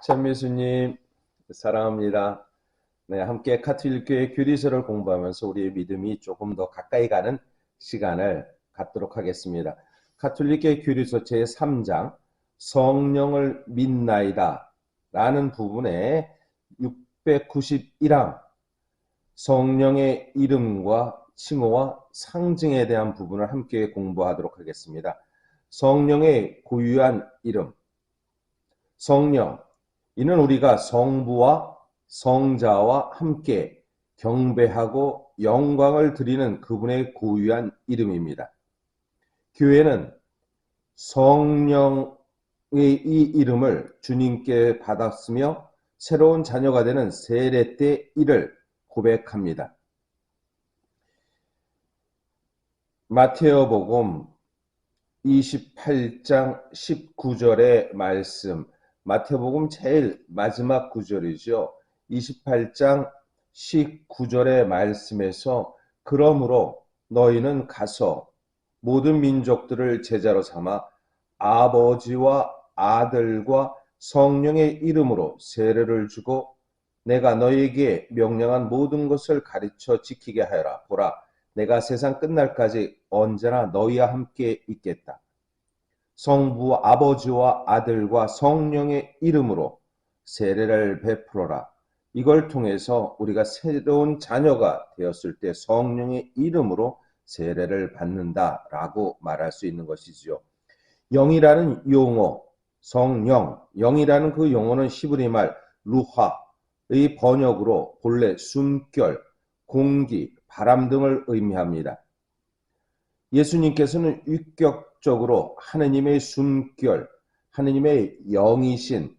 천미수님 사랑합니다. 네, 함께 카톨릭교회 교리서를 공부하면서 우리의 믿음이 조금 더 가까이 가는 시간을 갖도록 하겠습니다. 카톨릭교회 교리서 제3장 성령을 믿나이다 라는 부분에 691항 성령의 이름과 칭호와 상징에 대한 부분을 함께 공부하도록 하겠습니다. 성령의 고유한 이름, 성령, 이는 우리가 성부와 성자와 함께 경배하고 영광을 드리는 그분의 고유한 이름입니다. 교회는 성령의 이 이름을 주님께 받았으며 새로운 자녀가 되는 세례 때 이를 고백합니다. 마태복음 28장 19절의 말씀, 마태복음 제일 마지막 구절이죠. 28장 19절의 말씀에서 그러므로 너희는 가서 모든 민족들을 제자로 삼아 아버지와 아들과 성령의 이름으로 세례를 주고 내가 너희에게 명령한 모든 것을 가르쳐 지키게 하여라. 보라, 내가 세상 끝날까지 언제나 너희와 함께 있겠다. 성부 아버지와 아들과 성령의 이름으로 세례를 베풀어라. 이걸 통해서 우리가 새로운 자녀가 되었을 때 성령의 이름으로 세례를 받는다라고 말할 수 있는 것이지요. 영이라는 용어, 성령, 영이라는 그 용어는 히브리 말 루하의 번역으로 본래 숨결, 공기, 바람 등을 의미합니다. 예수님께서는 유격적으로 하느님의 숨결, 하느님의 영이신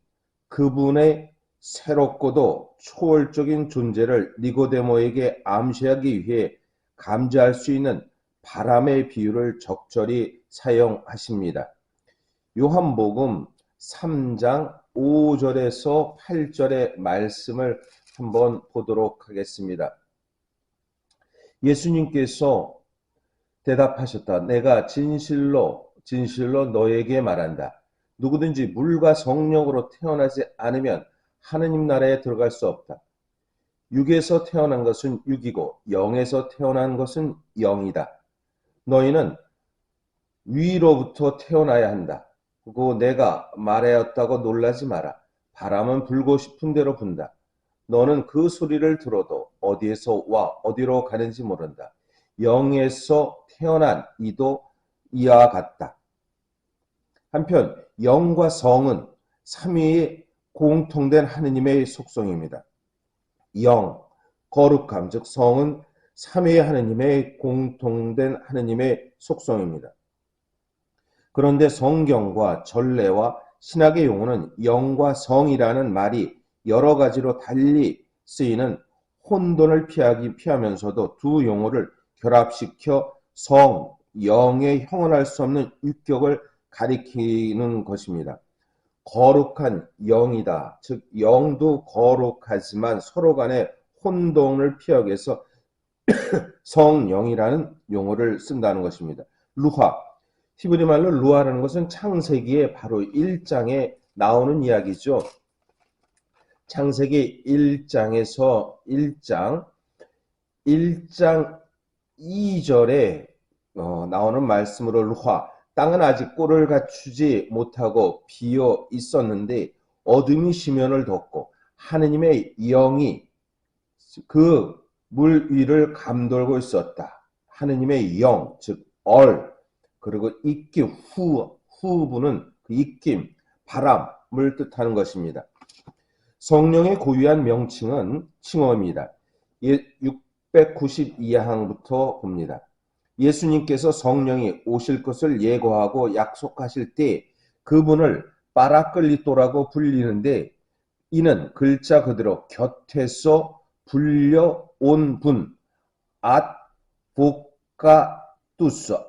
그분의 새롭고도 초월적인 존재를 니고데모에게 암시하기 위해 감지할 수 있는 바람의 비유를 적절히 사용하십니다. 요한복음 3장 5절에서 8절의 말씀을 한번 보도록 하겠습니다. 예수님께서 대답하셨다. 내가 진실로 너에게 말한다. 누구든지 물과 성령으로 태어나지 않으면 하느님 나라에 들어갈 수 없다. 육에서 태어난 것은 육이고 영에서 태어난 것은 영이다. 너희는 위로부터 태어나야 한다. 그리고 내가 말하였다고 놀라지 마라. 바람은 불고 싶은 대로 분다. 너는 그 소리를 들어도 어디에서 와 어디로 가는지 모른다. 영에서 태어난 이도 이와 같다. 한편 영과 성은 삼위의 공통된 하느님의 속성입니다. 영, 거룩함, 즉 성은 삼위의 하느님의 공통된 하느님의 속성입니다. 그런데 성경과 전례와 신학의 용어는 영과 성이라는 말이 여러 가지로 달리 쓰이는 혼돈을 피하면서도 두 용어를 결합시켜 성, 영에 형언할 수 없는 유격을 가리키는 것입니다. 거룩한 영이다. 즉 영도 거룩하지만 서로 간의 혼동을 피하기 위해서 성영이라는 용어를 쓴다는 것입니다. 루하, 히브리 말로 루하라는 것은 창세기의 바로 1장에 나오는 이야기죠. 창세기 1장에서 1장 2절에 나오는 말씀으로 루하, 땅은 아직 꼴을 갖추지 못하고 비어 있었는데 어둠이 시면을 덮고 하느님의 영이 그 물 위를 감돌고 있었다. 하느님의 영, 즉 그리고 입김, 후부는 그 입김, 바람을 뜻하는 것입니다. 성령의 고유한 명칭은 칭호입니다. 692항부터 봅니다. 예수님께서 성령이 오실 것을 예고하고 약속하실 때 그분을 파라클리토라고 불리는데 이는 글자 그대로 곁에서 불려온 분,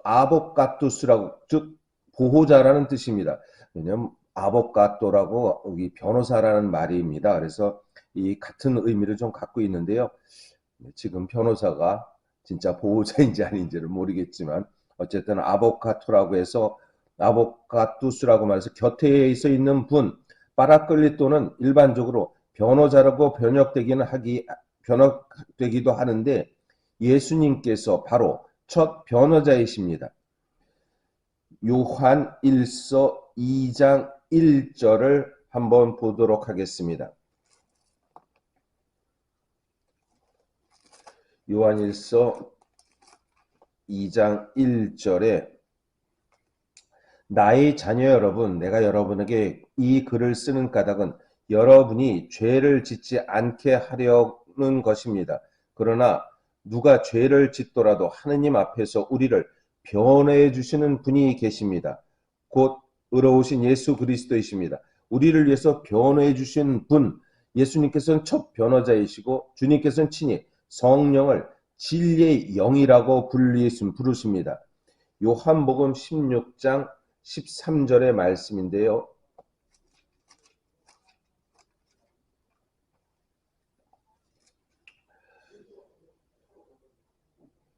아보카투스라고, 즉 보호자라는 뜻입니다. 왜냐하면 아보카토라고 여기 변호사라는 말입니다. 그래서 이 같은 의미를 좀 갖고 있는데요. 지금 변호사가 진짜 보호자인지 아닌지를 모르겠지만 어쨌든 아보카토라고 해서 아보카투스라고 말해서 곁에 서 있는 분, 파라클리토는 일반적으로 변호자라고 번역되기도 하는데 예수님께서 바로 첫 변호자이십니다. 요한 1서 2장 1절을 한번 보도록 하겠습니다. 요한 1서 2장 1절에 나의 자녀 여러분, 내가 여러분에게 이 글을 쓰는 까닭은 여러분이 죄를 짓지 않게 하려는 것입니다. 그러나 누가 죄를 짓더라도 하느님 앞에서 우리를 변호해 주시는 분이 계십니다. 곧 의로우신 예수 그리스도이십니다. 우리를 위해서 변호해 주신 분, 예수님께서는 첫 변호자이시고 주님께서는 친히 성령을 진리의 영이라고 부르십니다. 요한복음 16장 13절의 말씀인데요.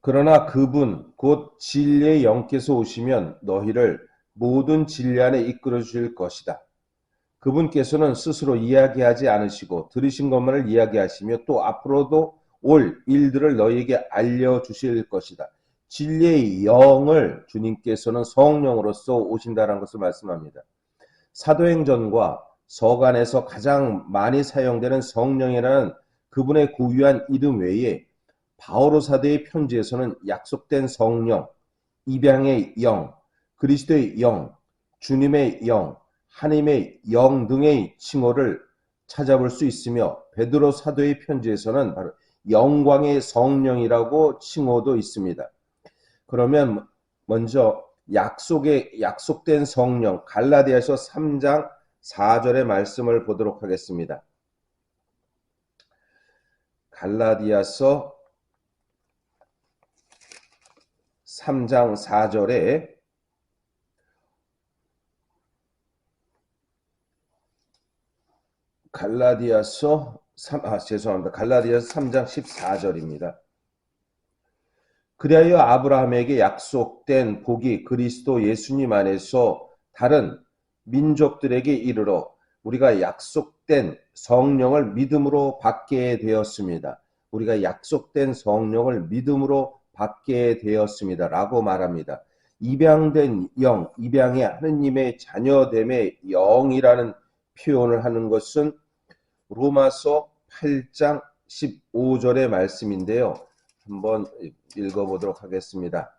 그러나 그분 곧 진리의 영께서 오시면 너희를 모든 진리 안에 이끌어 주실 것이다. 그분께서는 스스로 이야기하지 않으시고 들으신 것만을 이야기하시며 또 앞으로도 올 일들을 너희에게 알려주실 것이다. 진리의 영을 주님께서는 성령으로서 오신다는 것을 말씀합니다. 사도행전과 서간에서 가장 많이 사용되는 성령이라는 그분의 고유한 이름 외에 바오로 사도의 편지에서는 약속된 성령, 입양의 영, 그리스도의 영, 주님의 영, 하나님의 영 등의 칭호를 찾아볼 수 있으며 베드로 사도의 편지에서는 바로 영광의 성령이라고 칭호도 있습니다. 그러면 먼저 약속된 성령 갈라디아서 3장 4절의 말씀을 보도록 하겠습니다. 갈라디아서 3장 4절에 갈라디아서 3장 14절입니다. 그리하여 아브라함에게 약속된 복이 그리스도 예수님 안에서 다른 민족들에게 이르러 우리가 약속된 성령을 믿음으로 받게 되었습니다. 우리가 약속된 성령을 믿음으로 받게 되었습니다. 라고 말합니다. 입양된 영, 입양의 하느님의 자녀됨의 영이라는 표현을 하는 것은 로마서 8장 15절의 말씀인데요. 한번 읽어보도록 하겠습니다.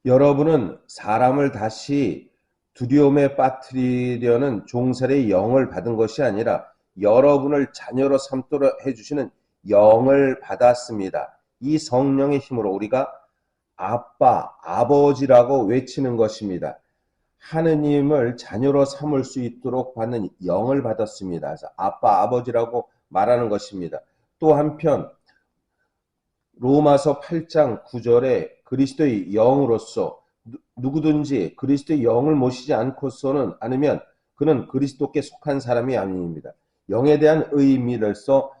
여러분은 사람을 다시 두려움에 빠뜨리려는 종살의 영을 받은 것이 아니라 여러분을 자녀로 삼도록 해주시는 영을 받았습니다. 이 성령의 힘으로 우리가 아빠, 아버지라고 외치는 것입니다. 하느님을 자녀로 삼을 수 있도록 받는 영을 받았습니다. 그래서 아빠, 아버지라고 말하는 것입니다. 또 한편 로마서 8장 9절에 그리스도의 영으로서 누구든지 그리스도의 영을 모시지 않으면 그는 그리스도께 속한 사람이 아닙니다. 영에 대한 의미로서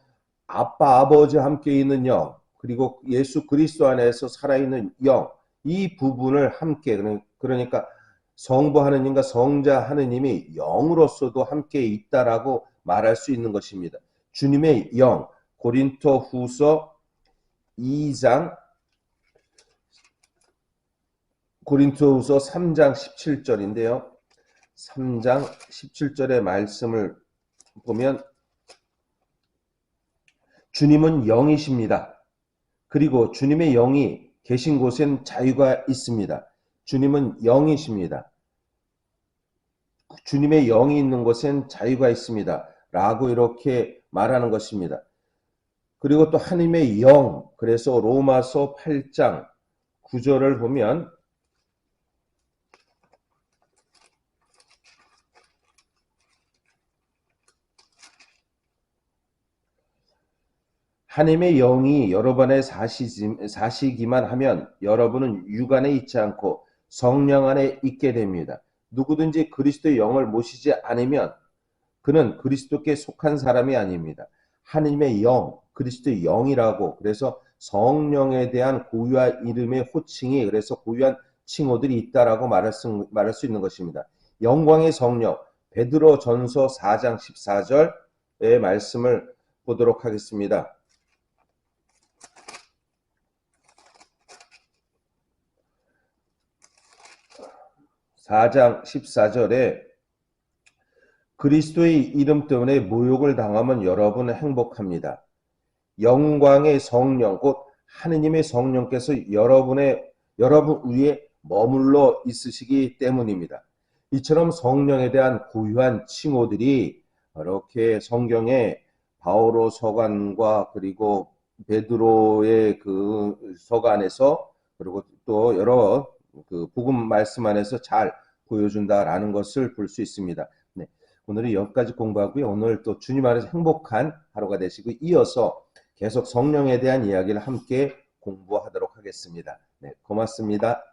아빠, 아버지와 함께 있는 영, 그리고 예수 그리스도 안에서 살아있는 영, 이 부분을 함께, 그러니까 성부 하느님과 성자 하느님이 영으로서도 함께 있다라고 말할 수 있는 것입니다. 주님의 영, 고린토후서 3장 17절인데요. 3장 17절의 말씀을 보면 주님은 영이십니다. 그리고 주님의 영이 계신 곳엔 자유가 있습니다. 주님은 영이십니다. 주님의 영이 있는 곳엔 자유가 있습니다. 라고 이렇게 말하는 것입니다. 그리고 또 하나님의 영, 그래서 로마서 8장 9절을 보면 하나님의 영이 여러분 안에 사시기만 하면 여러분은 육 안에 있지 않고 성령 안에 있게 됩니다. 누구든지 그리스도의 영을 모시지 않으면 그는 그리스도께 속한 사람이 아닙니다. 하나님의 영, 그리스도의 영이라고, 그래서 성령에 대한 고유한 이름의 호칭이, 그래서 고유한 칭호들이 있다라고 말할 수 있는 것입니다. 영광의 성령, 베드로 전서 4장 14절의 말씀을 보도록 하겠습니다. 4장 14절에 그리스도의 이름 때문에 모욕을 당하면 여러분은 행복합니다. 영광의 성령, 곧 하느님의 성령께서 여러분 위에 머물러 있으시기 때문입니다. 이처럼 성령에 대한 고유한 칭호들이 이렇게 성경에 바오로 서간과 그리고 베드로의 그 서간에서 그리고 또 여러 그 복음 말씀 안에서 잘 보여준다라는 것을 볼 수 있습니다. 네, 오늘은 여기까지 공부하고요. 오늘 또 주님 안에서 행복한 하루가 되시고 이어서 계속 성령에 대한 이야기를 함께 공부하도록 하겠습니다. 네, 고맙습니다.